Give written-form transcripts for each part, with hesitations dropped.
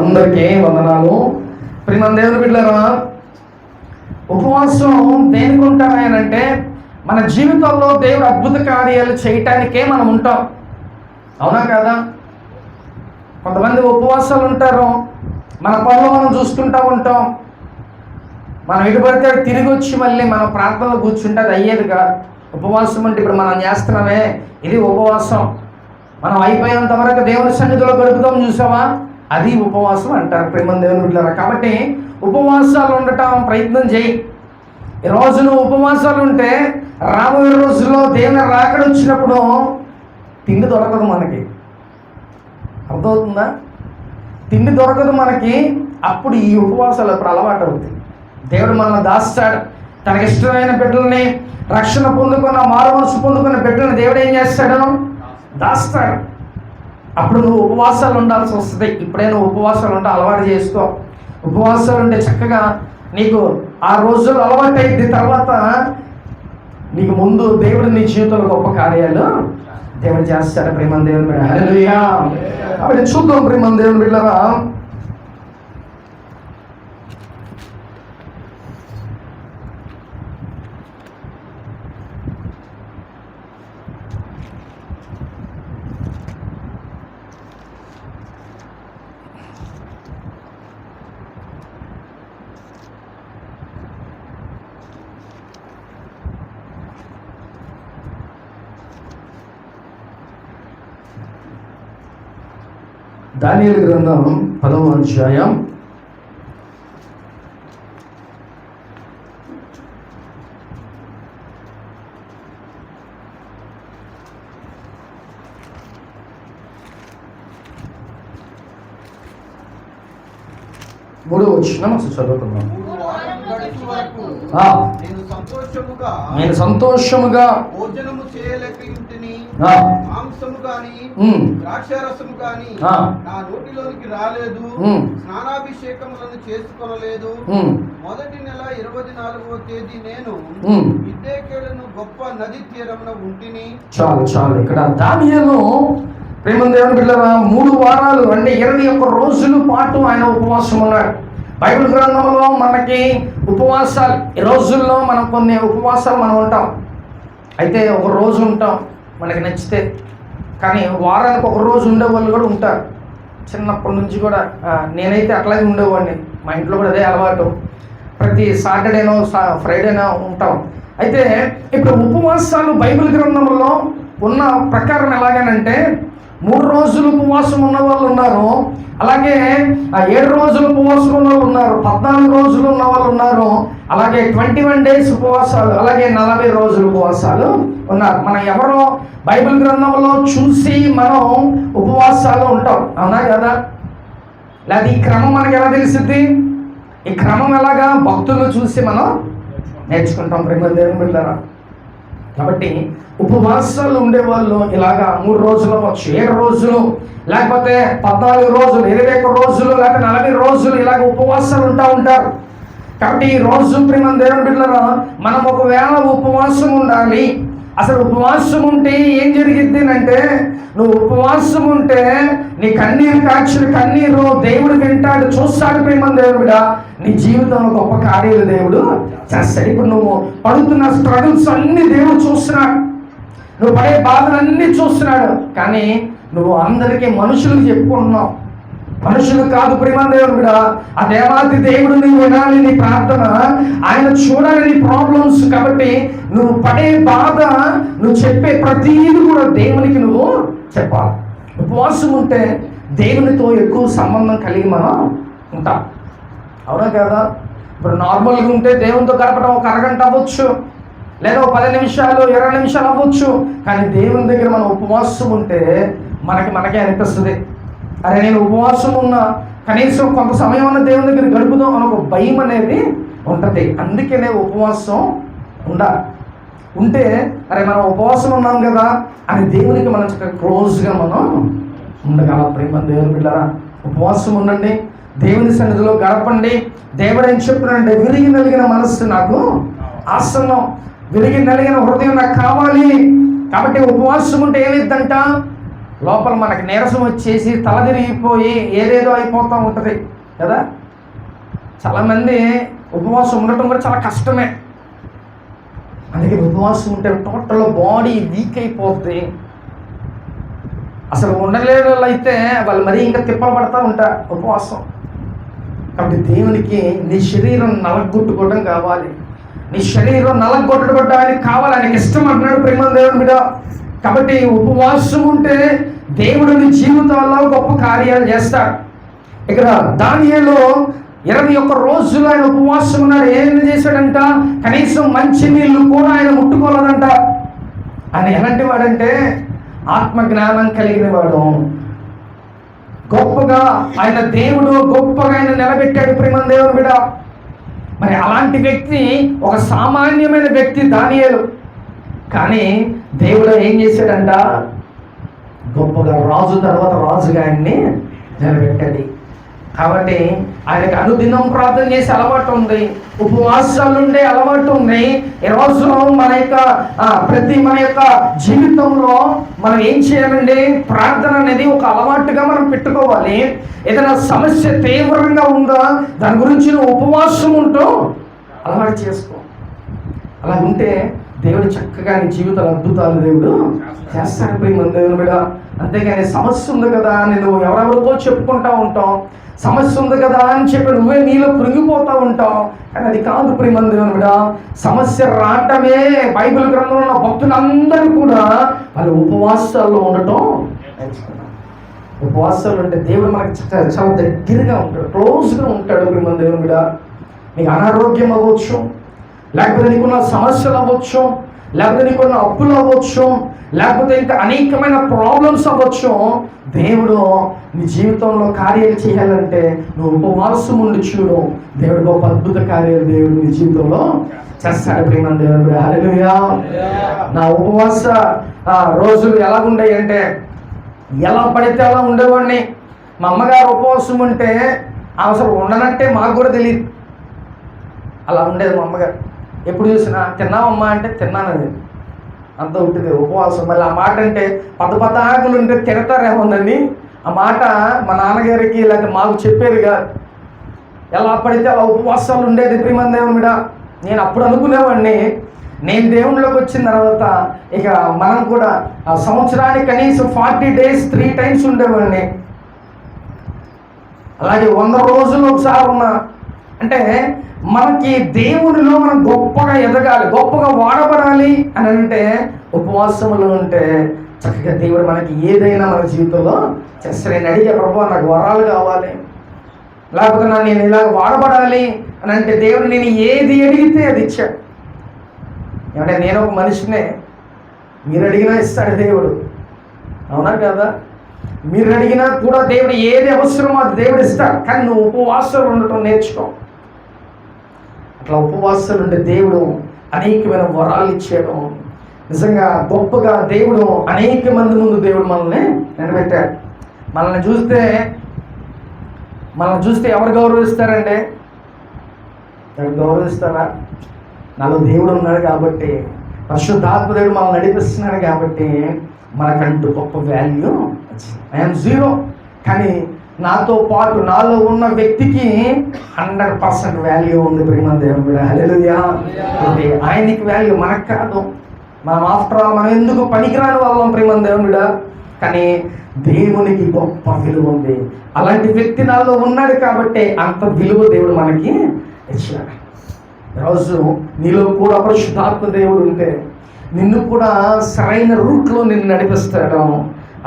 అందరికీ వందనాలు. ప్రియమైన దేవుని బిడ్డలారా, ఉపవాసం దేనికి ఉంటారు అంటే మన జీవితంలో దేవుడు అద్భుత కార్యాలు చేయటానికే మనం ఉంటాం. అవునా కదా? కొంతమంది ఉపవాసాలు ఉంటారు, మన పనులు మనం చూసుకుంటూ ఉంటాం. మనం ఎటు పడితే తిరిగి వచ్చి మళ్ళీ మనం ప్రార్థనలో కూర్చుంటే అది అయ్యేది కాదు. ఉపవాసం అంటే ఇప్పుడు మనం చేస్తున్నామే, ఇది ఉపవాసం. మనం అయిపోయేంత వరకు దేవుని సన్నిధిలో గడుపుతాం, చూసావా? అది ఉపవాసం అంటారు ప్రేమ దేవుని బిడ్డలారా. కాబట్టి ఉపవాసాలు ఉండటం ప్రయత్నం చేయి. ఈ రోజు నువ్వు ఉపవాసాలు ఉంటే రాబోయే రోజుల్లో దేవుని రాకడ వచ్చినప్పుడు తిండి దొరకదు మనకి. అర్థమవుతుందా? తిండి దొరకదు మనకి. అప్పుడు ఈ ఉపవాసాలు అప్పుడు అలవాటు అవుతాయి. దేవుడు మనల్ని దాస్తాడు. తనకి ఇష్టమైన బిడ్డల్ని, రక్షణ పొందుకున్న, మారుమనసు పొందుకున్న బిడ్డల్ని దేవుడు ఏం చేస్తాడు? దాస్తాడు. అప్పుడు నువ్వు ఉపవాసాలు ఉండాల్సి వస్తుంది. ఇప్పుడే నువ్వు ఉపవాసాలు ఉంటే అలవాటు చేసుకో. ఉపవాసాలు ఉంటే చక్కగా నీకు ఆ రోజులు అలవాటు అయింది. తర్వాత నీకు ముందు దేవుడు నీ జీవితంలో గొప్ప కార్యాలు దేవుడు చేస్తాడు. ప్రేమ దేవుని బిడ్డ, హల్లెలూయా. కాబట్టి చూద్దాం ప్రేమ దేవుని బిడ్డలారా. దానియేలు గ్రంథం 10వ అధ్యాయం 3వ వచనం చదువుకుందాం. నేను సంతోషముగా భోజనము చేయలేకయుంటిని, మాంసము గాని ద్రాక్షారసము గాని నా నోటిలోనికి రాలేదు, స్నానాభిషేకములను చేసుకొనలేదు. మొదటి నెల 24వ తేదీ నేను విద్యేకేలను గొప్ప నది తీరమున ఉంటిని. చాలు ఇక్కడ దానియేలు ప్రేమ దేవుని బిడ్డలారా 3 వారాలు అంటే 21 రోజుల పాటు ఆయన ఉపవాసం ఉన్నాడు. బైబిల్ గ్రంథంలో మనకి ఉపవాసాలు ఈ రోజుల్లో మనం కొన్ని ఉపవాసాలు మనం ఉంటాం. అయితే ఒక రోజు ఉంటాం మనకి నచ్చితే, కానీ వారానికి ఒక రోజు ఉండేవాళ్ళు కూడా ఉంటారు. చిన్నప్పటి నుంచి కూడా నేనైతే అట్లాగే ఉండేవాడిని. మా ఇంట్లో కూడా అదే అలవాటు. ప్రతి సాటర్డేనో ఫ్రైడేనో ఉంటాం. అయితే ఇప్పుడు ఉపవాసాలు బైబిల్ గ్రంథంలో ఉన్న ప్రకారం ఎలాగనంటే 3 రోజులు ఉపవాసం ఉన్న వాళ్ళు ఉన్నారు, అలాగే 7 రోజులు ఉపవాసం ఉన్న వాళ్ళు ఉన్నారు, 14 రోజులు ఉన్న వాళ్ళు ఉన్నారు, అలాగే 21 days ఉపవాసాలు, అలాగే 40 రోజులు ఉపవాసాలు ఉన్నారు. మనం ఎవరో బైబిల్ గ్రంథంలో చూసి మనం ఉపవాసాలు ఉంటాం. అవునా కదా? లేదా ఈ క్రమం మనకి ఎలా తెలిసింది? ఈ క్రమం ఎలాగా? భక్తులను చూసి మనం నేర్చుకుంటాం ప్రేమ దేవుని బిడ్డలారా. కాబట్టి ఉపవాసాలు ఉండేవాళ్ళు ఇలాగా 3 రోజులు అవ్వచ్చు, 7 రోజులు, లేకపోతే 14 రోజులు, 21 రోజులు, లేకపోతే 40 రోజులు ఇలాగ ఉపవాసాలు ఉంటారు. కాబట్టి ఈ రోజు ప్రేమ దేవుని బిడ్డలారా, మనం ఒకవేళ ఉపవాసం ఉండాలి. అసలు ఉపవాసం ఉంటే ఏం జరిగిద్ది అంటే, నువ్వు ఉపవాసం ఉంటే నీ కన్నీరు కాచిన కన్నీరు దేవుడు వింటాడు, చూస్తాడు. ప్రేమ దేవుడు బిడ్డ, నీ జీవితంలో గొప్ప కార్యాలు దేవుడు చేస్తాడు. ఇప్పుడు నువ్వు పడుతున్న స్ట్రగుల్స్ అన్ని దేవుడు చూస్తున్నాడు, నువ్వు పడే బాధలన్నీ చూస్తున్నాడు. కానీ నువ్వు అందరికీ మనుషులకు చెప్పుకుంటున్నావు. మనుషులు కాదు ప్రేమ దేవుడు బిడ్డ, ఆ దేవాది దేవుడు నువ్వు వినాలి నీ ప్రార్థన, ఆయన చూడాలి నీ ప్రాబ్లమ్స్. కాబట్టి నువ్వు పడే బాధ, నువ్వు చెప్పే ప్రతీది కూడా దేవునికి నువ్వు చెప్పాలి. ఉపవాసం ఉంటే దేవునితో ఎక్కువ సంబంధం కలిగి మనం ఉంటాం. అవునా కదా? ఇప్పుడు నార్మల్గా ఉంటే దేవునితో గడపడం ఒక అరగంట అవ్వచ్చు, లేదా 10 నిమిషాలు 20 నిమిషాలు అవ్వచ్చు. కానీ దేవుని దగ్గర మనం ఉపవాసం ఉంటే మనకే అనిపిస్తుంది, అరే నేను ఉపవాసం ఉన్నా, కనీసం కొంత సమయం అన్న దేవుని దగ్గర గడుపుదాం అని ఒక భయం అనేది ఉంటుంది. అందుకనే ఉపవాసం ఉంటే అరే మనం ఉపవాసం ఉన్నాం కదా అని దేవునికి మనం క్లోజ్గా మనం ఉండగలం. ప్రేమ దేవుని బిడ్డలారా, ఉపవాసం ఉండండి, దేవుని సన్నిధిలో గడపండి. దేవుడు ఏం చెప్తున్నాడంటే, విరిగి నలిగిన మనస్సు నాకు ఆసన్నం, విరిగి నలిగిన హృదయం నాకు కావాలి. కాబట్టి ఉపవాసం ఉంటే ఏమైందంట? లోపల మనకి నీరసం వచ్చేసి తల తిరిగిపోయి ఏదేదో అయిపోతూ ఉంటుంది కదా. చాలామంది ఉపవాసం ఉండటం కూడా చాలా కష్టమే. అందుకే ఉపవాసం ఉంటే టోటల్ బాడీ వీక్ అయిపోద్ది. అసలు ఉండలేని వాళ్ళు అయితే వాళ్ళు మరీ ఇంకా తిప్పలు పడతా ఉంటారు ఉపవాసం. కాబట్టి దేవునికి నీ శరీరం నలగొట్టుకోవడం కావాలి, నీ శరీరం నలగొట్టుకోవడానికి కావాలి, ఆయనకి ఇష్టం అంటున్నాడు ప్రేమ దేవుని మీద. కాబట్టి ఉపవాసం ఉంటే దేవుడు నీ జీవితంలో గొప్ప కార్యాలు చేస్తాడు. ఇక్కడ దానియేలు 21 రోజులు ఆయన ఉపవాసం ఉన్నాడు. ఏం చేశాడంట? కనీసం మంచి నీళ్లు కూడా ఆయన ముట్టుకోలేదంట. ఆయన ఎలాంటి వాడంటే ఆత్మజ్ఞానం కలిగిన వాడు. గొప్పగా ఆయన దేవుడు గొప్పగా ఆయన నిలబెట్టాడు ప్రేమ దేవుని బిడ్డ. మరి అలాంటి వ్యక్తి ఒక సామాన్యమైన వ్యక్తి దానియేలు. కానీ దేవుడు ఏం చేశాడంట? గొప్పగా రాజు తర్వాత రాజుగా ఆయన్ని నిలబెట్టాడు. కాబట్టి ఆయనకి అనుదినం ప్రార్థన చేసే అలవాటు ఉంది, ఉపవాసాలు ఉండే అలవాటు ఉంది. ఈరోజు మన యొక్క జీవితంలో మనం ఏం చేయాలండి? ప్రార్థన అనేది ఒక అలవాటుగా మనం పెట్టుకోవాలి. ఏదైనా సమస్య తీవ్రంగా ఉందా దాని గురించి ఉపవాసం ఉంటూ అలవాటు చేసుకో. అలా ఉంటే దేవుడు చక్కగా నీ జీవితాలు అద్భుతాలు దేవుడు చేస్తాడు ప్రేమ దేవుని బిడ్డ. అంతేగాని సమస్య ఉంది కదా అని నువ్వు ఎవరెవరితో చెప్పుకుంటా ఉంటావు, సమస్య ఉంది కదా అని చెప్పి నువ్వే నీలో కృంగిపోతూ ఉంటావు. కానీ అది కాదు ప్రేమ దేవుని బిడ్డ. సమస్య రావటమే బైబిల్ గ్రంథంలో ఉన్న భక్తులందరూ కూడా వాళ్ళు ఉపవాసాల్లో ఉండటం నేర్చుకున్నారు. ఉపవాసాలు అంటే దేవుడు మనకి చాలా దగ్గరగా ఉంటాడు, క్లోజ్గా ఉంటాడు ప్రేమ దేవుని బిడ్డ. నీకు అనారోగ్యం అవ్వచ్చు, లేకపోతే నీకున్న సమస్యలు అవ్వచ్చు, లేకపోతే నీకున్న అప్పులు అవ్వచ్చు, లేకపోతే ఇంకా అనేకమైన ప్రాబ్లమ్స్ అవ్వచ్చు. దేవుడు నీ జీవితంలో కార్యాలు చేయాలంటే నువ్వు ఉపవాసం ఉండి చూడు, దేవుడు గొప్ప అద్భుత కార్యాలు దేవుడు నీ జీవితంలో చేస్తాడు ప్రేమ దేవుడు. హల్లెలూయా. నా ఉపవాస రోజులు ఎలా ఉండేవి అంటే ఎలా పడితే అలా ఉండేవాడిని. మా అమ్మగారు ఉపవాసం ఉంటే అసలు ఉండనంటే మాకు కూడా తెలియదు, అలా ఉండేది మా అమ్మగారు. ఎప్పుడు చూసినా తిన్నావమ్మా అంటే తిన్నానది, అంత ఉంటుంది ఉపవాసం. మళ్ళీ ఆ మాట అంటే పద ఆకులు ఉంటే తిడతారేమోనని ఆ మాట మా నాన్నగారికి లేకపోతే మాకు చెప్పేది కాదు. ఎలా పడితే అలా ఉపవాసాలు ఉండేది ప్రేమ దేవుని మీద. నేను అప్పుడు అనుకునేవాడిని, నేను దేవుళ్ళలోకి వచ్చిన తర్వాత ఇక మనం కూడా ఆ సంవత్సరానికి కనీసం 40 days 3 times ఉండేవాడిని. అలాగే 100 రోజులు ఒకసారి ఉన్నా. అంటే మనకి దేవునిలో మనం గొప్పగా ఎదగాలి, గొప్పగా వాడబడాలి అని అంటే ఉపవాసములు ఉంటే చక్కగా దేవుడు మనకి ఏదైనా మన జీవితంలో చేస్తాడు. నేను అడిగే ప్రభువా నాకు వరాలు కావాలి, లేకపోతే నేను ఇలాగ వాడబడాలి అని అంటే దేవుడు నేను ఏది అడిగితే అది ఇచ్చాడు. ఏమంటే నేను ఒక మనిషినే, మీరు అడిగినా ఇస్తాడు దేవుడు, అవునా కదా? మీరు అడిగినా కూడా దేవుడు ఏది అవసరమో అది దేవుడు ఇస్తాడు. కానీ నువ్వు ఉపవాసాలు ఉండటం నేర్చుకో. అట్లా ఉపవాసాలు ఉంటే దేవుడు అనేకమైన వరాలు ఇచ్చాడు. నిజంగా గొప్పగా దేవుడు అనేక మంది ముందు దేవుడు మనల్ని నిలబెట్టాడు. మనల్ని చూస్తే ఎవరు గౌరవిస్తారండి? ఎవరు గౌరవిస్తారా? నాలో దేవుడు ఉన్నాడు కాబట్టి, పరిశుద్ధాత్మ దేవుడు మనల్ని నడిపిస్తున్నాడు కాబట్టి మనకంటూ గొప్ప వాల్యూ వచ్చింది. ఐఎమ్ 0, కానీ నాతో పాటు నాలో ఉన్న వ్యక్తికి 100% వాల్యూ ఉంది ప్రేమ దేవుడు. హల్లెలూయా. ఆయనకి వాల్యూ, మనకు కాదు. మనం ఆఫ్టర్ ఆల్ మనం ఎందుకు పనికిరాని వాళ్ళం ప్రేమ దేవుడా, కానీ దేవునికి గొప్ప విలువ ఉంది. అలాంటి వ్యక్తి నాలో ఉన్నాడు కాబట్టి అంత విలువ దేవుడు మనకి ఇచ్చాడు. ఈరోజు నీలో కూడా పరిశుద్ధాత్మ దేవుడు ఉంటే నిన్ను కూడా సరైన రూట్లో నిన్ను నడిపిస్తాడు.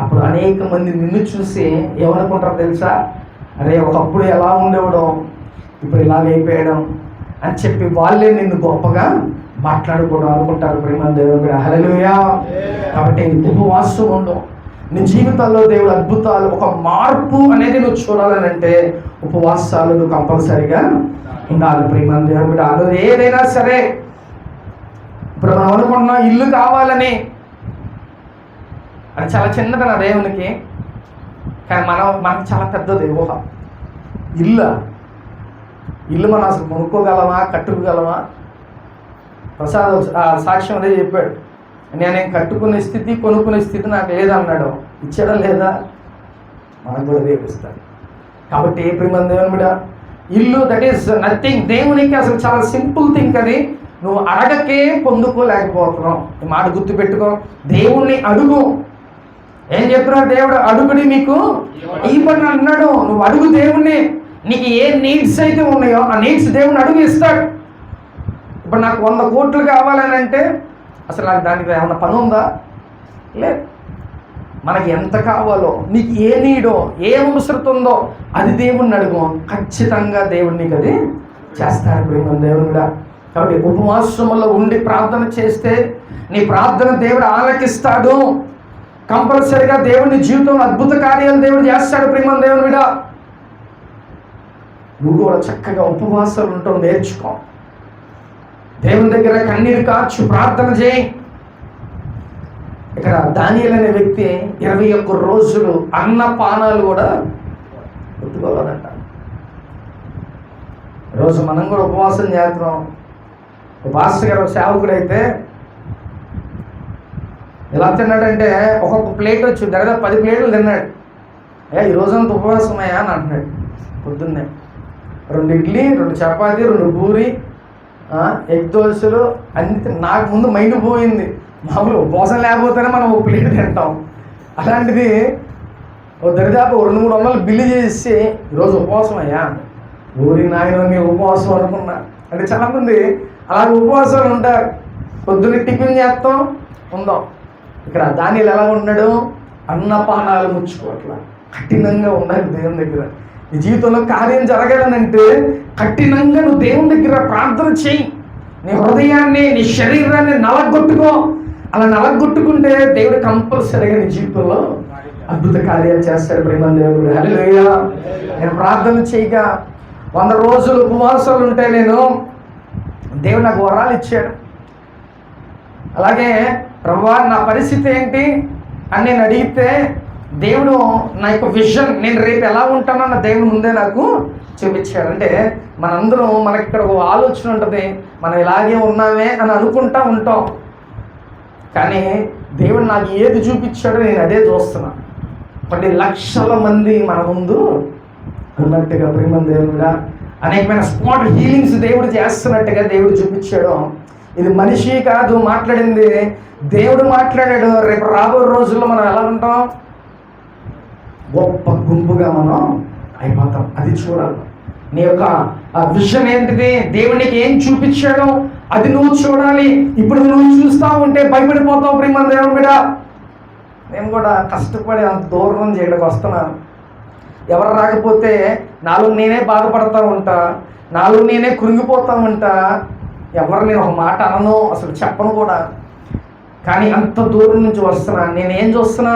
అప్పుడు అనేక మంది నిన్ను చూసి ఏమనుకుంటారో తెలుసా? అరే ఒకప్పుడు ఎలా ఉండేవాడో ఇప్పుడు ఇలాగైపోయాడం అని చెప్పి వాళ్ళే నిన్ను గొప్పగా మాట్లాడుకోవడం అనుకుంటారు ప్రేమ దేవుడు. హల్లెలూయా. కాబట్టి ఉపవాసం ఉండవు. నీ జీవితాల్లో దేవుడు అద్భుతాలు, ఒక మార్పు అనేది నువ్వు చూడాలని అంటే ఉపవాసాలు నువ్వు కంపల్సరిగా ఉండాలి ప్రేమ దేవుడు. అది ఏదైనా సరే, ఇప్పుడు మనం అనుకుంటున్నాం ఇల్లు కావాలని, అది చాలా చిన్నది నా దేవునికి, కానీ మనకు చాలా పెద్దది ఊహ. ఇల్లు మనం అసలు కొనుక్కోగలమా, కట్టుకోగలమా? ప్రసాద్ సాక్ష్యం అదే చెప్పాడు, నేను కట్టుకునే స్థితి కొనుక్కునే స్థితి నాకు లేదన్నాడు. ఇచ్చాడా లేదా? మనకు కూడా దేవుడు ఇస్తాడు. కాబట్టి ప్రియమైన దేవుని బిడ్డ, ఇల్లు దట్ ఈస్ నథింగ్. దేవునికి అసలు చాలా సింపుల్ థింగ్. అది నువ్వు అడగకే పొందుకోలేకపోతున్నావు. ఈ మాట గుర్తుపెట్టుకో. దేవుణ్ణి అడుగు. ఏం చెప్తున్నాడు దేవుడు? అడుగుడి మీకు ఇవ్వని అన్నాడు. నువ్వు అడుగు దేవుణ్ణి. నీకు ఏ నీడ్స్ అయితే ఉన్నాయో ఆ నీడ్స్ దేవుని అడుగు ఇస్తాడు. ఇప్పుడు నాకు 100 కోట్లు కావాలని అంటే అసలు నాకు దానికి ఏమన్నా పని ఉందా? లేదు. మనకి ఎంత కావాలో, నీకు ఏ నీడో, ఏ అవసరం ఉందో అది దేవుణ్ణి అడుగు. ఖచ్చితంగా దేవుడు నీకు అది చేస్తాడు. ప్రేమ దేవుడు కూడా. కాబట్టి ఉపవాసంలో ఉండి ప్రార్థన చేస్తే నీ ప్రార్థన దేవుడు ఆలకిస్తాడు. కంపల్సరిగా దేవుని జీవితంలో అద్భుత కార్యాలు దేవుడు చేస్తాడు. ప్రేమ దేవుని కూడా. నువ్వు కూడా చక్కగా ఉపవాసాలు ఉంటావు, నేర్చుకో. దేవుని దగ్గర కన్నీరు కార్చు, ప్రార్థన చేయి. ఇక్కడ దానియేలు అనే వ్యక్తి 21 రోజులు అన్నపానాలు కూడా ముట్టుకోవాలంట. ఈరోజు మనం కూడా ఉపవాసం చేస్తున్నాం. పాస్టర్ గారు సేవకుడు అయితే ఎలా తిన్నాడంటే ఒక్కొక్క ప్లేట్ వచ్చి దగ్గర 10 ప్లేట్లు తిన్నాడు. ఈ రోజంతా ఉపవాసం అయ్యా అని అంటున్నాడు. పొద్దున్నే 2 ఇడ్లీ, 2 చపాతీ, 2 పూరి, ఎగ్ దోశలు అన్ని. నాకు ముందు మైండ్ పోయింది. మామూలు ఉపవాసం లేకపోతేనే మనం ఒక ప్లేట్ తింటాం. అలాంటిది ఓ దరిదాపు 200-300 బిల్లు చేసి ఈరోజు ఉపవాసం అయ్యా. ఊరి నాయన నీ ఉపవాసం అనుకున్నా. అంటే చాలామంది అలాగే ఉపవాసాలు ఉంటారు. పొద్దున్న టిఫిన్ చేస్తాం, ఉందాం. ఇక్కడ దానియేలు ఎలా ఉన్నాడు? అన్నపానాలు ముచ్చుకోవట్లా. కఠినంగా ఉండాలి దేవుని దగ్గర. నీ జీవితంలో కార్యం జరగాలనంటే కఠినంగా నువ్వు దేవుని దగ్గర ప్రార్థన చేయి. నీ హృదయాన్ని, నీ శరీరాన్ని నలగొట్టుకో. అలా నలగొట్టుకుంటే దేవుడు కంపల్సరీగా నీ జీవితంలో అద్భుత కార్యాలు చేస్తాడు. ప్రేమ దేవుడు. హల్లెలూయా. నేను ప్రార్థన చేయగా 100 రోజులు ఉపవాసాలు ఉంటే దేవుడు నాకు వరాలు ఇచ్చాడు. అలాగే ప్రభువా నా పరిస్థితి ఏంటి అని నేను అడిగితే దేవుడు నా యొక్క విజన్, నేను రేపు ఎలా ఉంటానో నా దేవుడు ముందే నాకు చూపించాడు. అంటే మనందరం, మనకి ఇక్కడ ఒక ఆలోచన ఉంటుంది, మనం ఇలాగే ఉన్నామే అని అనుకుంటా ఉంటాం. కానీ దేవుడు నాకు ఏది చూపించాడో నేను అదే చూస్తున్నా. కొన్ని లక్షల మంది మన ముందు ఉన్నట్టుగా ప్రేమ దేవుడుగా అనేకమైన స్పాట్ హీలింగ్స్ దేవుడు చేస్తున్నట్టుగా దేవుడు చూపించాడు. ఇది మనిషి కాదు మాట్లాడింది, దేవుడు మాట్లాడాడు. రేపు రాబోయే రోజుల్లో మనం ఎలా ఉంటాం? గొప్ప గుంపుగా మనం అయిపోతాం. అది చూడాలి. నీ యొక్క ఆ విజన్ ఏంటిది? దేవునికి ఏం చూపించాడో అది నువ్వు చూడాలి. ఇప్పుడు నువ్వు చూస్తూ ఉంటే భయపడిపోతావు. ప్రేమ దేవుని మీద నేను కూడా కష్టపడి అంత దూరం చేయడానికి వస్తున్నాను. ఎవరు రాకపోతే నాలో నేనే బాధపడతా ఉంటా, నాలో నేనే కృంగిపోతా ఉంటా. ఎవరు నేను ఒక మాట అనను, అసలు చెప్పను కూడా. కానీ అంత దూరం నుంచి వస్తున్నా. నేనేం చూస్తున్నా?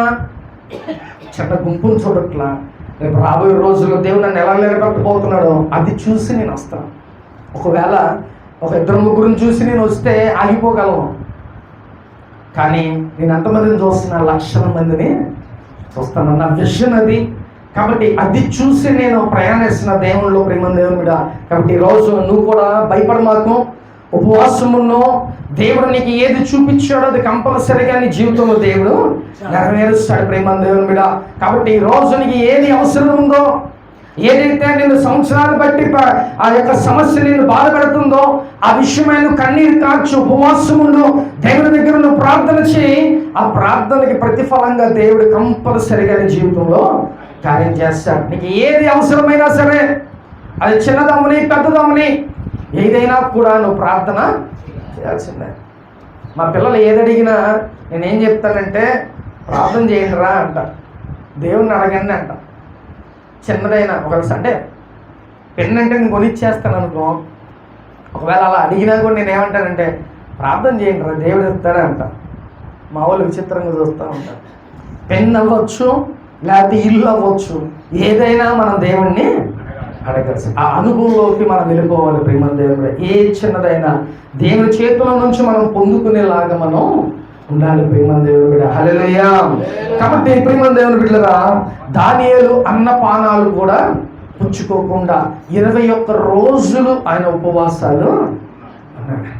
చిన్న గుంపును చూడట్లా. రేపు రాబోయే రోజుల్లో దేవుడు నన్ను ఎలా నిలబెట్టబోతున్నాడో అది చూసి నేను వస్తాను. ఒకవేళ ఒక 2-3 చూసి నేను వస్తే ఆగిపోగలను. కానీ నేను ఎంతమందిని చూస్తున్నా? లక్షల మందిని చూస్తాను. నా విజన్ అది. కాబట్టి అది చూసి నేను ప్రయాణిస్తున్న దేవుళ్ళు. ప్రేమ దేవుని మీద. కాబట్టి ఈరోజు నువ్వు కూడా భయపడమాకు. ఉపవాసమును దేవుడు నీకు ఏది చూపించాడో అది కంపల్సరీగా నీ జీవితంలో దేవుడు నెరవేరుస్తాడు. ప్రేమ దేవుని మీద. కాబట్టి ఈ రోజు నీకు ఏది అవసరం ఉందో, ఏదైతే నేను సంవత్సరాలు బట్టి ఆ యొక్క సమస్య నేను బాధపడుతుందో ఆ విషయమైన కన్నీరు కార్చు, ఉపవాసమును దేవుని దగ్గర నువ్వు ప్రార్థన చేయి. ఆ ప్రార్థనకి ప్రతిఫలంగా దేవుడు కంపల్సరీగా నీ జీవితంలో కార్యం చేస్తాడు. నీకు ఏది అవసరమైనా సరే, అది చిన్నదమ్మని పెద్దదమ్మని ఏదైనా కూడా నువ్వు ప్రార్థన చేయాల్సిందే. మా పిల్లలు ఏది అడిగినా నేనేం చెప్తానంటే ప్రార్థన చేయండి రా అంట, దేవుణ్ణి అడగండి అంట. చిన్నదైనా ఒకవేళ అంటే పెన్ అంటే నేను కొనిచ్చేస్తాను అనుకో, ఒకవేళ అలా అడిగినా కూడా నేను ఏమంటానంటే ప్రార్థన చేయండి రా దేవుడు ఇస్తాడే అంట. మా వాళ్ళు విచిత్రంగా చూస్తూ ఉంటారు. పెన్ అవ్వచ్చు, లేకపోతే ఇల్లు అవ్వచ్చు, ఏదైనా మనం దేవుణ్ణి అడగాల్సి. ఆ అనుభవంలోకి మనం వెళ్ళిపోవాలి. ప్రేమ దేవుడు ఏ చిన్నదైనా దేవుని చేతుల నుంచి మనం పొందుకునేలాగా మనం ఉండాలి. ప్రేమ దేవుడు. హల్లెలూయా. కాబట్టి ప్రేమ దేవుని బిడ్డలారా, దానియేలు అన్నపానాలు కూడా పుచ్చుకోకుండా 21 రోజులు ఆయన ఉపవాసాలు అన్నాడు.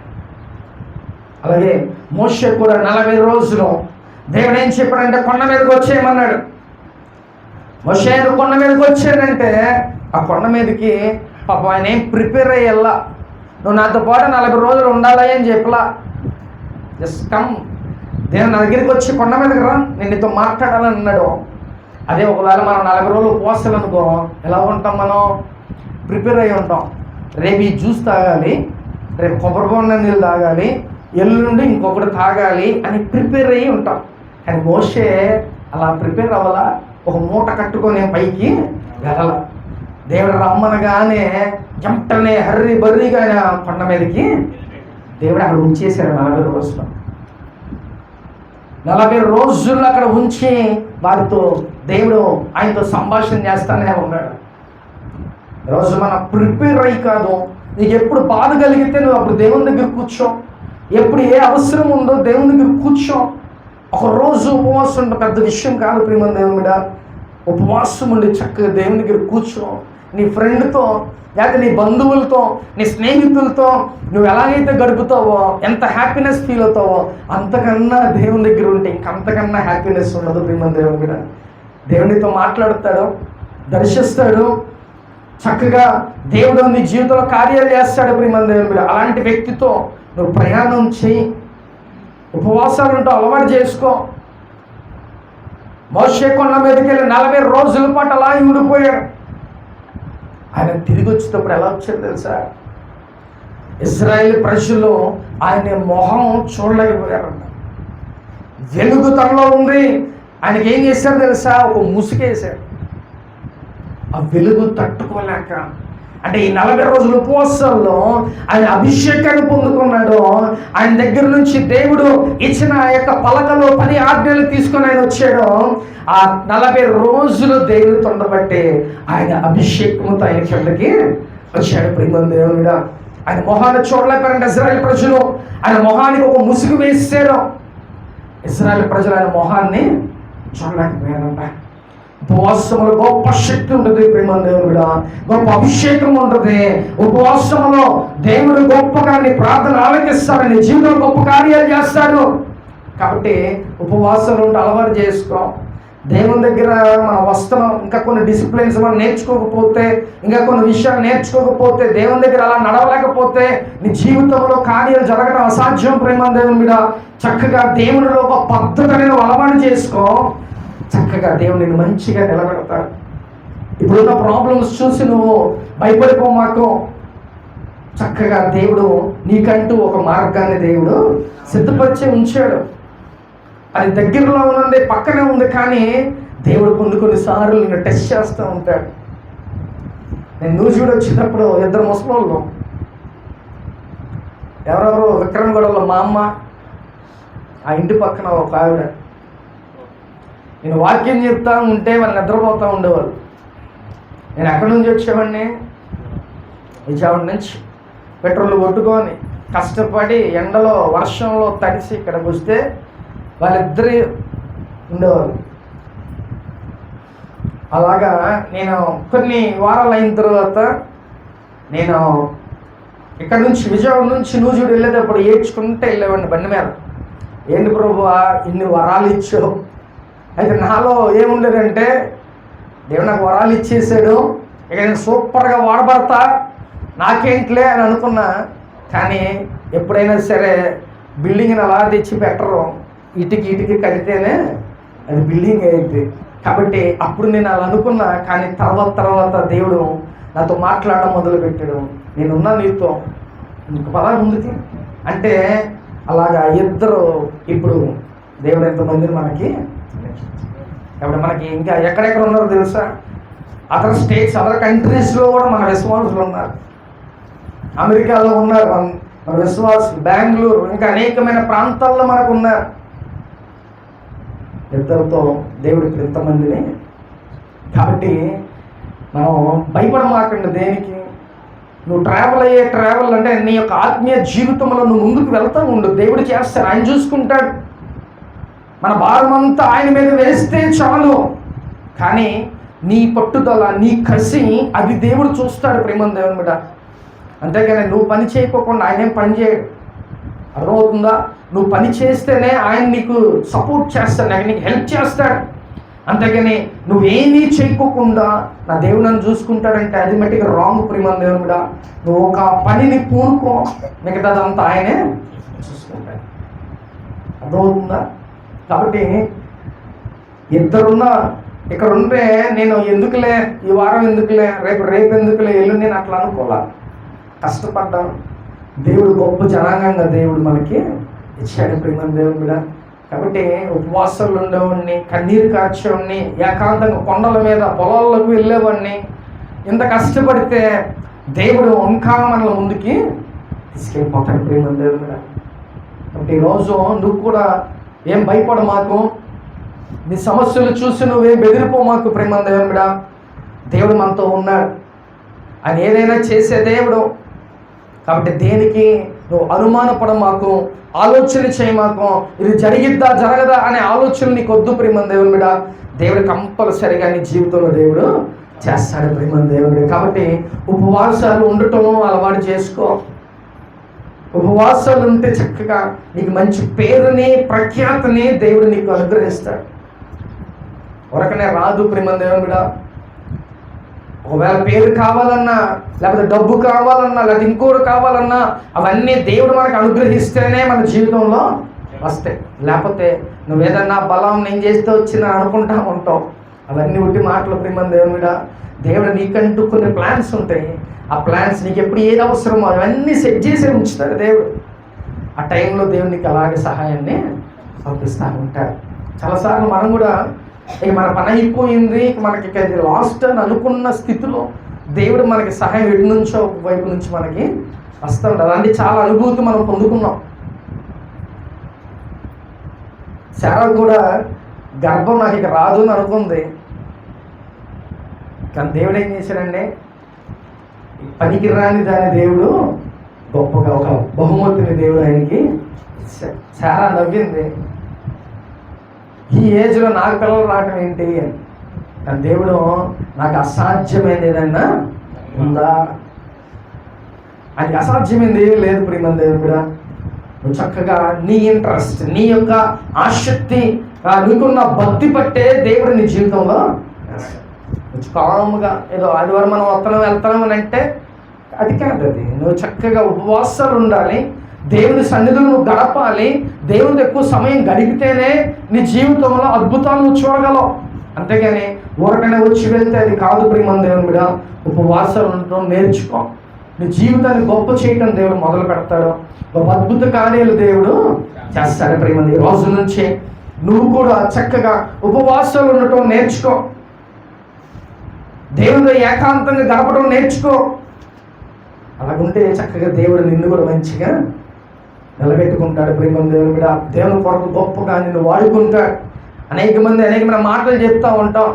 అలాగే మోషే కూడా 40 రోజులు దేవుడు ఏం చెప్పాడంటే కొండ మీదకి వచ్చేయమన్నాడు. మోషే కొండ మీదకి వచ్చాడంటే ఆ కొండ మీదకి పాపం ఆయన ఏం ప్రిపేర్ అయ్యేలా, నువ్వు నాతో పాటు 40 రోజులు ఉండాలి అని చెప్పలా. జస్ట్ కమ్, దేవుడు నా దగ్గరికి వచ్చి కొండ మీదకి రా, నేను నీతో మాట్లాడాలని అన్నాడు. అదే ఒకవేళ మనం 40 రోజులు ఉపవాసాలు అనుకో, ఎలా ఉంటాం? మనం ప్రిపేర్ అయ్యి ఉంటాం. రేపు ఈ జ్యూస్ తాగాలి, రేపు కొబ్బరి బొండం నీళ్ళు తాగాలి, ఎల్లుండి ఇంకొకటి తాగాలి అని ప్రిపేర్ అయ్యి ఉంటాం. కానీ మోషే అలా ప్రిపేర్ అవ్వాలా, ఒక మూట కట్టుకొని పైకి వెళ్ళాల. దేవుడు రమ్మనగానే వెంటనే హర్రీ బర్రీగా ఆయన కొండ మీదకి దేవుడు అక్కడ ఉంచేశాడు 40 రోజులు. 40 రోజులు అక్కడ ఉంచి వారితో దేవుడు ఆయనతో సంభాషణ చేస్తానే ఉన్నాడు. ఈరోజు మనం ప్రిపేర్ అయ్యి కాదు, నీకు ఎప్పుడు బాధ కలిగితే నువ్వు అప్పుడు దేవుని దగ్గర కూర్చో, ఎప్పుడు ఏ అవసరం ఉందో దేవుని దగ్గర కూర్చో. ఒక రోజు ఉపవాసం ఉంటే పెద్ద విషయం కాదు ప్రియమైన దేవుని మీద. ఉపవాసం ఉండి చక్కగా దేవుని దగ్గర కూర్చో. నీ ఫ్రెండ్తో, లేకపోతే నీ బంధువులతో, నీ స్నేహితులతో నువ్వు ఎలాగైతే గడుపుతావో, ఎంత హ్యాపీనెస్ ఫీల్ అవుతావో, అంతకన్నా దేవుని దగ్గర ఉంటే ఇంకంతకన్నా హ్యాపీనెస్ ఉండదు ప్రియమైన దేవుని మీద. దేవునితో మాట్లాడతాడు, దర్శిస్తాడు, చక్కగా దేవుడు నీ జీవితంలో కార్యాలు చేస్తాడు ప్రియమైన దేవుని మీద. అలాంటి వ్యక్తితో నువ్వు ప్రయాణం చేయి, ఉపవాసాలు ఉంటూ అలవాటు చేసుకో. మోషే కొండ మీదకి వెళ్ళి 40 రోజుల పాటు అలా ఉండిపోయాడు. ఆయన తిరిగి వచ్చేటప్పుడు ఎలా వచ్చాడు తెలుసా? ఇశ్రాయేలు ప్రజలు ఆయన మొహం చూడలేకపోయారంట. వెలుగు తనలో ఉంది. ఆయనకి ఏం చేశారు తెలుసా? ఒక ముసుగేశాడు. ఆ వెలుగు తట్టుకోలేక, అంటే ఈ 40 రోజుల ఉపవాసాల్లో ఆయన అభిషేకాన్ని పొందుకున్నాడు. ఆయన దగ్గర నుంచి దేవుడు ఇచ్చిన ఆ యొక్క పలకలో 10 ఆజ్ఞలు తీసుకొని ఆయన వచ్చాడు. ఆ 40 రోజులు దేవుడు తొందరబట్టి ఆయన అభిషేకంతో ఆయన కిందకి వచ్చాడు ప్రియమైన దేవుడా. ఆయన మొహాన్ని చూడలేకపోయారంటే ఇశ్రాయేలు ప్రజలు. ఆయన మొహానికి ఒక ముసుగు వేసారు. ఇశ్రాయేలు ప్రజలు ఆయన మొహాన్ని చూడలేకపోయారంట. ఉపవాసములో గొప్ప శక్తి ఉంటుంది ప్రియమైన దేవుడా, గొప్ప అభిషేకం ఉంటుంది. ఉపవాసములో దేవుడు గొప్పగా నీ ప్రార్థన ఆలకిస్తాడు, నీ జీవితంలో గొప్ప కార్యాలు చేస్తాడు. కాబట్టి ఉపవాసాలు ఉంటే అలవాటు చేసుకో. దేవుని దగ్గర మనం వస్తున్నాం, ఇంకా కొన్ని డిసిప్లిన్స్ మనం నేర్చుకోకపోతే, ఇంకా కొన్ని విషయాలు నేర్చుకోకపోతే, దేవుని దగ్గర అలా నడవలేకపోతే నీ జీవితంలో కార్యాలు జరగడం అసాధ్యం ప్రియమైన దేవుని మీద. చక్కగా దేవుడిలో ఒక పద్ధతిని అలవాటు చేసుకో. చక్కగా దేవుడిని మంచిగా నిలబెడతాడు. ఇప్పుడున్న ప్రాబ్లమ్స్ చూసి నువ్వు భయపడిపోమాకు. చక్కగా దేవుడు నీకంటూ ఒక మార్గాన్ని దేవుడు సిద్ధపరిచి ఉంచాడు. అది దగ్గరలో ఉన్నది, పక్కనే ఉంది. కానీ దేవుడు కొన్నిసార్లు నిన్ను టెస్ట్ చేస్తూ ఉంటాడు. నేను నూజివీడు వచ్చేటప్పుడు 2 ముసలోళ్ళు, ఎవరెవరు విక్రమగూడలో మా అమ్మ, ఆ ఇంటి పక్కన ఒక ఆవిడ. నేను వాక్యం చెప్తా ఉంటే వాళ్ళు నిద్రపోతూ ఉండేవాళ్ళు. నేను ఎక్కడి నుంచి వచ్చేవాడిని? విజయవాడ నుంచి పెట్రోల్ కొట్టుకొని కష్టపడి ఎండలో వర్షంలో తడిసి ఇక్కడికి వస్తే వాళ్ళిద్దరు ఉండేవాళ్ళు. అలాగా నేను కొన్ని వారాలు అయిన తర్వాత నేను ఇక్కడ నుంచి విజయవాడ నుంచి నూజివీడు వెళ్ళేటప్పుడు ఏడ్చుకుంటే వెళ్ళేవాడిని బండి మీద. ఏంటి ప్రభువా ఇన్ని వరాలు ఇచ్చావు? అయితే నాలో ఏముండేదంటే, దేవుడు నాకు వరాలు ఇచ్చేసాడు, ఇక నేను సూపర్గా వాడబడతా, నాకేంట్లే అని అనుకున్నా. కానీ ఎప్పుడైనా సరే బిల్డింగ్ని అలా తెచ్చి పెట్టరు, ఇటుకి కడితేనే అది బిల్డింగ్ అయింది. కాబట్టి అప్పుడు నేను అలా అనుకున్నా. కానీ తర్వాత దేవుడు నాతో మాట్లాడడం మొదలుపెట్టాడు. నేనున్నా నీతో, ఇంక పదా ముందుకి అంటే అలాగా ఇద్దరు. ఇప్పుడు దేవుడు ఎంతమందిని మనకి, కాబట్టి మనకి ఇంకా ఎక్కడెక్కడ ఉన్నారో తెలుసా? అదర్ స్టేట్స్, అదర్ కంట్రీస్లో కూడా మన విశ్వాసులు ఉన్నారు. అమెరికాలో ఉన్నారు మన విశ్వాసులు, బెంగళూరు, ఇంకా అనేకమైన ప్రాంతాల్లో మనకు ఉన్నారు. ఇద్దరితో దేవుడు ఇప్పుడు ఎంతమందిని. కాబట్టి మనం భయపడమాకండి దేనికి. నువ్వు ట్రావెల్ అంటే నీ యొక్క ఆత్మీయ జీవితంలో నువ్వు ముందుకు వెళ్తూ ఉండు. దేవుడు చేస్తాడు, ఆయన చూసుకుంటాడు. మన భారం అంతా ఆయన మీద వేస్తే చాలు. కానీ నీ పట్టుదల, నీ కసి, అది దేవుడు చూస్తాడు ప్రేమ దేవుని మీద. అంతేగాని నువ్వు పని చేయకోకుండా ఆయన ఏం పని చేయడు. అర్థమవుతుందా? నువ్వు పని చేస్తేనే ఆయన నీకు సపోర్ట్ చేస్తాడు, ఆయన నీకు హెల్ప్ చేస్తాడు. అంతేగాని నువ్వేమీ చేయకోకుండా నా దేవుడు నన్ను చూసుకుంటాడంటే అది మట్టిగా రాంగ్ ప్రియమైన దేవుడా. నువ్వు ఒక పనిని పూనుకో, మిగతాదంతా ఆయనే చూసుకుంటాడు. అర్థమవుతుందా? కాబట్టి ఇద్దరున్నా ఇక్కడ ఉంటే నేను ఎందుకులే ఈ వారం, ఎందుకులే రేపు ఎందుకులే ఎల్లుండి నేను అట్లా అనుకోలే. కష్టపడ్డాను, దేవుడు గొప్ప జనాంగంగా దేవుడు మనకి ఇచ్చాడు ప్రియమైన దేవుడు కూడా. కాబట్టి ఉపవాసాలు ఉండేవాడిని, కన్నీరు కార్చేవాడిని, ఏకాంతంగా కొండల మీద పొలాల్లోకి వెళ్ళేవాడిని. ఇంత కష్టపడితే దేవుడు ఇంకా మనల ముందుకి తీసుకెళ్ళిపోతాడు ప్రియమైన దేవుడు కూడా. కాబట్టి ఈరోజు నువ్వు కూడా ఏం భయపడ మాకు, నీ సమస్యలు చూసి నువ్వేం బెదిరిపో మాకు ప్రియమైన దేవుడు కూడా. దేవుడు మనతో ఉన్నాడు, ఆయన ఏదైనా చేసే దేవుడు. కాబట్టి దేనికి నువ్వు అనుమానపడ మాకు, ఆలోచన చేయ మాకు, ఇది జరిగిద్దా జరగదా అనే ఆలోచనలు నీకు వద్దు ప్రియమైన దేవుని బిడ్డ. దేవుడు కంపల్సరిగా నీ జీవితంలో దేవుడు చేస్తాడు ప్రియమైన దేవుడు. కాబట్టి ఉపవాసాలు ఉండటం అలవాటు చేసుకో. ఉపవాసాలు ఉంటే చక్కగా నీకు మంచి పేరుని, ప్రఖ్యాతిని దేవుడు నీకు అనుగ్రహిస్తాడు. ఒరకనే రాదు ప్రియమైన దేవుని బిడ్డ. ఒకవేళ పేరు కావాలన్నా, లేకపోతే డబ్బు కావాలన్నా, లేకపోతే ఇంకోటి కావాలన్నా, అవన్నీ దేవుడు మనకు అనుగ్రహిస్తేనే మన జీవితంలో వస్తాయి. లేకపోతే నువ్వేదన్నా బలం నేను చేస్తే వచ్చిందని అనుకుంటా ఉంటావు. అవన్నీ ఉట్టి మాటలు ప్రియమైన దేవుని మీద. దేవుడు నీకంటూ కొన్ని ప్లాన్స్ ఉంటాయి. ఆ ప్లాన్స్ నీకు ఎప్పుడు ఏది అవసరమో అవన్నీ సెట్ చేసి ఉంచుతాడు దేవుడు. ఆ టైంలో దేవుడు నీకు అలాగే సహాయాన్ని పంపిస్తూ ఉంటాడు. చాలాసార్లు మనం కూడా ఇక మన పని అయిపోయింది, మనకి ఇక ఇది లాస్ట్ అని అనుకున్న స్థితిలో దేవుడు మనకి సహాయం ఎటు నుంచో వైపు నుంచి మనకి వస్తూ ఉంటుంది. అలాంటి చాలా అనుభూతి మనం పొందుకున్నాం. శారా కూడా గర్భం నాకు ఇక రాదు అని అనుకుంది, కానీ దేవుడు ఏం చేశాడండి, పనికి రాని దాని దేవుడు గొప్పగా ఒక బహుమతిని దేవుడు ఆయనకి శారా నవ్వింది. ఈ ఏజ్లో నాకు పిల్లలు రావటం ఏంటి అని. కానీ దేవుడు నాకు అసాధ్యమైనది ఏదైనా ఉందా? ఆయనకి అసాధ్యమైంది ఏం లేదు ప్రియమైన దేవుడు కూడా. నువ్వు చక్కగా నీ ఇంట్రెస్ట్, నీ యొక్క ఆసక్తి, నీకున్న భక్తి పట్టే దేవుడు నీ జీవితంలో కొంచెం కాముగా ఏదో ఆదివారం మనం వస్తున్నాం వెళ్తున్నాం అని అంటే అది కాదు. అది నువ్వు చక్కగా ఉపవాసాలు ఉండాలి, దేవుని సన్నిధిలో నువ్వు గడపాలి. దేవుడితో ఎక్కువ సమయం గడిపితేనే నీ జీవితంలో అద్భుతాలు నువ్వు చూడగలవు. అంతేగాని ఊరకనే వచ్చి వెళ్తే అది కాదు ప్రియమైన దేవుని మీద. ఉపవాసాలు ఉండటం నేర్చుకో. నీ జీవితాన్ని గొప్ప చేయటం దేవుడు మొదలు పెడతాడు. గొప్ప అద్భుత కార్యాలు దేవుడు చేస్తాడు ప్రియమైన. ఈ రోజు నుంచి నువ్వు కూడా చక్కగా ఉపవాసాలు ఉండటం నేర్చుకో. దేవుడితో ఏకాంతంగా గడపడం నేర్చుకో. అలాగుంటే చక్కగా దేవుడు నిన్ను కూడా మంచిగా నిలబెట్టుకుంటాడు ప్రియమైన దేవుని మీద. దేవుని కొరకు గొప్పగా నిన్ను వాడుకుంటాడు. అనేకమైన మాటలు చెప్తూ ఉంటాం,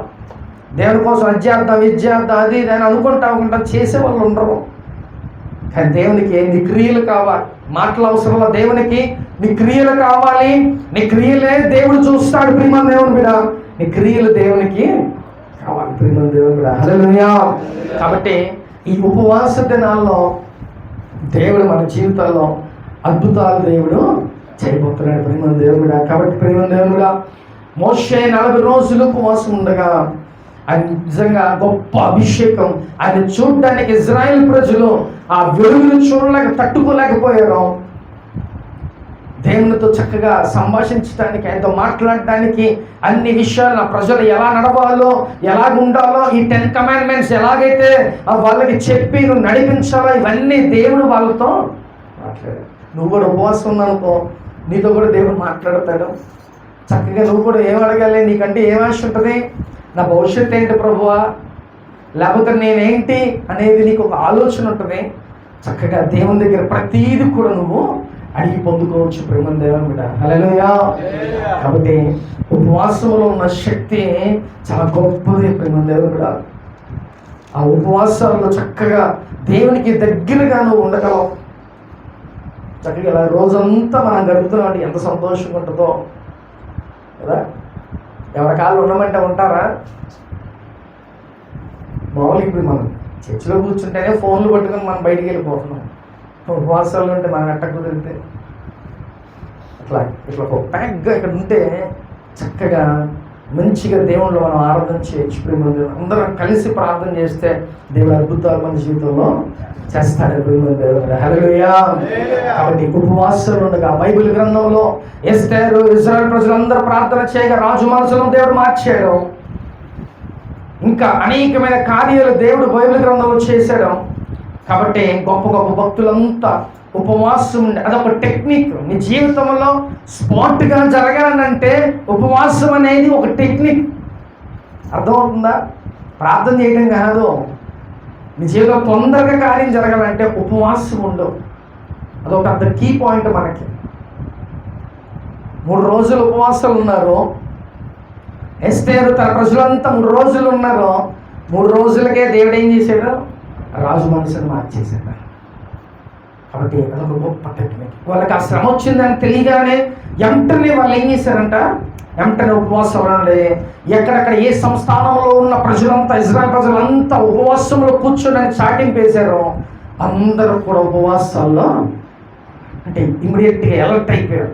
దేవుని కోసం అధ్యాత్మ విద్యార్థ అది ఇది అని అనుకుంటా ఉంటాం, చేసే వాళ్ళు ఉండరు. కానీ దేవునికి నీ క్రియలు కావాలి, మాటలు అవసరంలో. దేవునికి నీ క్రియలు కావాలి. నీ క్రియలే దేవుడు చూస్తాడు ప్రియమైన దేవుని మీద. నీ క్రియలు దేవునికి కావాలి ప్రియమైన దేవుని మీద. హల్లెలూయా. కాబట్టి ఈ ఉపవాస దినాల్లో దేవుడు మన జీవితాల్లో అద్భుతాలు దేవుడు చేయబోతున్నాడు ప్రియమైన దేవుడా. కాబట్టి ప్రియమైన దేవుడా, మోషే 40 రోజులు ఉపవాసం ఉండగా ఆయన నిజంగా గొప్ప అభిషేకం. ఆయన చూడడానికి ఇజ్రాయేల్ ప్రజలు ఆ వెలుగును తట్టుకోలేకపోయారు. దేవునితో చక్కగా సంభాషించడానికి, ఆయనతో మాట్లాడటానికి, అన్ని విషయాలు ఆ ప్రజలు ఎలా నడవాలో, ఎలాగ ఉండాలో, ఈ 10 కమాండ్మెంట్స్ ఎలాగైతే వాళ్ళకి చెప్పి నువ్వు నడిపించాలో, ఇవన్నీ దేవుడు వాళ్ళతో మాట్లాడాడు. నువ్వు కూడా ఉపవాసం ఉన్నానుకో, నీతో కూడా దేవుడు మాట్లాడతాడు. చక్కగా నువ్వు కూడా ఏం అడగాలి, నీకంటే ఏం ఆశ ఉంటుంది, నా భవిష్యత్తు ఏంటి ప్రభువా, లేకపోతే నేనేంటి అనేది నీకు ఒక ఆలోచన ఉంటుంది. చక్కగా దేవుని దగ్గర ప్రతీది కూడా నువ్వు అడిగి పొందుకోవచ్చు ప్రేమను దేవుని మీద. హల్లెలూయా. కాబట్టి ఉపవాసంలో ఉన్న శక్తి చాలా గొప్పది ప్రేమను దేవుని మీద. ఆ ఉపవాసాలలో చక్కగా దేవునికి దగ్గరగా నువ్వు ఉండగలవు. చక్కగా ఇలా రోజంతా మనం గడుపుతున్నాం అంటే ఎంత సంతోషంగా ఉంటుందో కదా. ఎవరి కాళ్ళు ఉండమంటే ఉంటారా? మామూలుగా ఇప్పుడు మనం చర్చిలో కూర్చుంటేనే ఫోన్లు పట్టుకొని మనం బయటికి వెళ్ళిపోతున్నాం. ఉపవాసాలు ఉంటే మనం ఎట్ట కుదిరితే ఇట్లా ఇట్లా ఒక ప్యాక్గా ఇక్కడ ఉంటే చక్కగా మంచిగా దేవుళ్ళు మనం ఆరాధన చేయొచ్చు. ప్రేమ అందరం కలిసి ప్రార్థన చేస్తే దేవుడు అద్భుతాలు మన జీవితంలో చేస్తాడు. హల్లెలూయా. కాబట్టి ఉపవాసాలు ఉండగా బైబిల్ గ్రంథంలో ఎస్తేరు ఇశ్రాయేలు ప్రజలందరూ ప్రార్థన చేయగా రాజు మనసులో దేవుడు మార్చాడు. ఇంకా అనేకమైన కార్యాలు దేవుడు బైబిల్ గ్రంథంలో చేశాడు. కాబట్టి గొప్ప గొప్ప భక్తులంతా ఉపవాసం ఉండే అదొక టెక్నిక్. నీ జీవితంలో స్పాట్గా జరగాలంటే ఉపవాసం అనేది ఒక టెక్నిక్. అర్థమవుతుందా? ప్రార్థన చేయడం కాదు. నీ జీవితంలో తొందరగా కార్యం జరగాలంటే ఉపవాసం ఉండవు. అదొక పెద్ద కీ పాయింట్ మనకి. 3 రోజులు ఉపవాసాలు ఉన్నారు. ఎస్తేరు తన ప్రజలంతా 3 రోజులు ఉన్నారు. 3 రోజులకే దేవుడు ఏం చేశాడు? రాజు మనసును మార్చేశాడు. కాబట్టి అదొక గొప్ప టెక్నిక్. వాళ్ళకి ఆ శ్రమ వచ్చిందని తెలియగానే వెంటనే వాళ్ళు ఏం చేశారంట? వెంటనే ఉపవాసం అండి. ఎక్కడెక్కడ ఏ సంస్థానంలో ఉన్న ప్రజలంతా ఇజ్రాయెల్ ప్రజలంతా ఉపవాసంలో కూర్చొని చాటింపు వేశారు. అందరూ కూడా ఉపవాసాల్లో అంటే ఇమ్మీడియట్గా అలర్ట్ అయిపోయారు.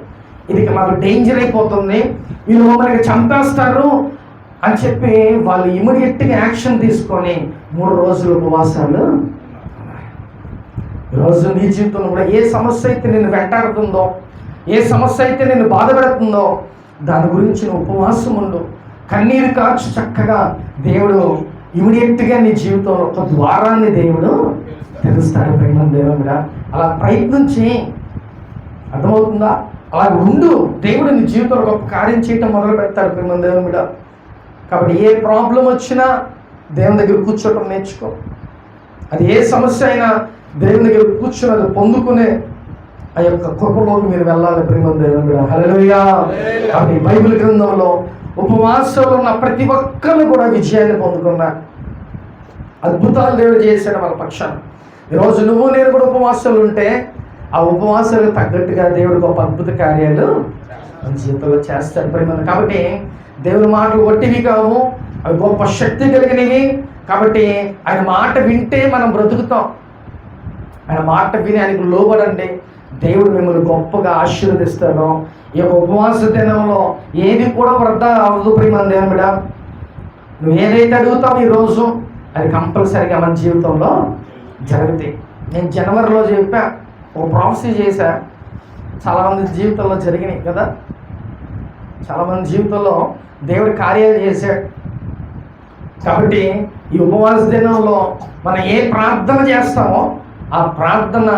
ఇది మాకు డేంజర్ అయిపోతుంది, వీళ్ళు మమ్మల్ని చంపేస్తారు అని చెప్పి వాళ్ళు ఇమ్మీడియట్గా యాక్షన్ తీసుకొని 3 రోజులు ఉపవాసాలు. ఈరోజు నీ జీవితంలో కూడా ఏ సమస్య అయితే నిన్ను వెంటాడుతుందో, ఏ సమస్య అయితే నిన్ను బాధ పెడుతుందో దాని గురించి నువ్వు ఉపవాసం ఉండు. కన్నీరు కార్చి చక్కగా దేవుడు ఇమీడియట్గా నీ జీవితంలో ఒక ద్వారాన్ని దేవుడు తెలుస్తాడు. ప్రేమ దేవుడా అలా ప్రయత్నించి, అర్థమవుతుందా? అలా ఉండు. దేవుడు నీ జీవితంలో ఒక కార్యం చేయటం మొదలు పెడతాడు. ప్రేమ దేవుడా కాబట్టి ఏ ప్రాబ్లం వచ్చినా దేవుని దగ్గర కూర్చోవటం నేర్చుకో. అది ఏ సమస్య అయినా దేవుని దగ్గర కూర్చొని అది పొందుకునే ఆ యొక్క కృపలోకి మీరు వెళ్ళాలి. ప్రేమ దేవుడు హల్లెలూయా. కాబట్టి బైబిల్ గ్రంథంలో ఉపవాసంలో ఉన్న ప్రతి ఒక్కరిని కూడా విజయాన్ని పొందుకున్నారు. అద్భుతాలు దేవుడు చేశాడు వాళ్ళ పక్షాన. ఈరోజు నువ్వు నేను కూడా ఉపవాసాలు ఉంటే ఆ ఉపవాసాలకు తగ్గట్టుగా దేవుడు గొప్ప అద్భుత కార్యాలు మన జీవితంలో చేస్తాడు. ప్రేమ కాబట్టి దేవుని మాటలు ఒట్టివి కావు, అవి గొప్ప శక్తి కలిగినవి. కాబట్టి ఆయన మాట వింటే మనం బ్రతుకుతాం. ఆయన మాట విని ఆయనకు లోబడండి, దేవుడు మిమ్మల్ని గొప్పగా ఆశీర్వదిస్తాడు. ఈ యొక్క ఉపవాస దినంలో ఏది కూడా వృధా అవ్వదు. ప్రేమ దేవుడా నువ్వు ఏదైతే అడుగుతావు ఈరోజు అది కంపల్సరీగా మన జీవితంలో జరుగుతాయి. నేను జనవరిలో చెప్పా, ఒక ప్రాఫెసీ చేశా. చాలామంది జీవితంలో జరిగినాయి కదా. చాలామంది జీవితంలో దేవుడి కార్యాలు చేశాడు. కాబట్టి ఈ ఉపవాస దినంలో మనం ఏ ప్రార్థన చేస్తామో ఆ ప్రార్థన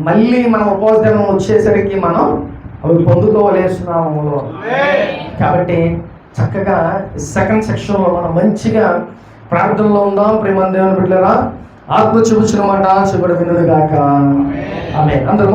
మళ్ళీ మనం ఉపవాస దినం వచ్చేసరికి మనం అవి పొందుకోవలేస్తున్నాము. కాబట్టి చక్కగా సెకండ్ సెక్షన్లో మనం మంచిగా ప్రార్థనలో ఉందాం. ప్రేమ దేవుని బిడ్డలారా, ఆత్మ చూపించిన మాట చెబుడు వినుగాక. ఆమేన్. అందరూ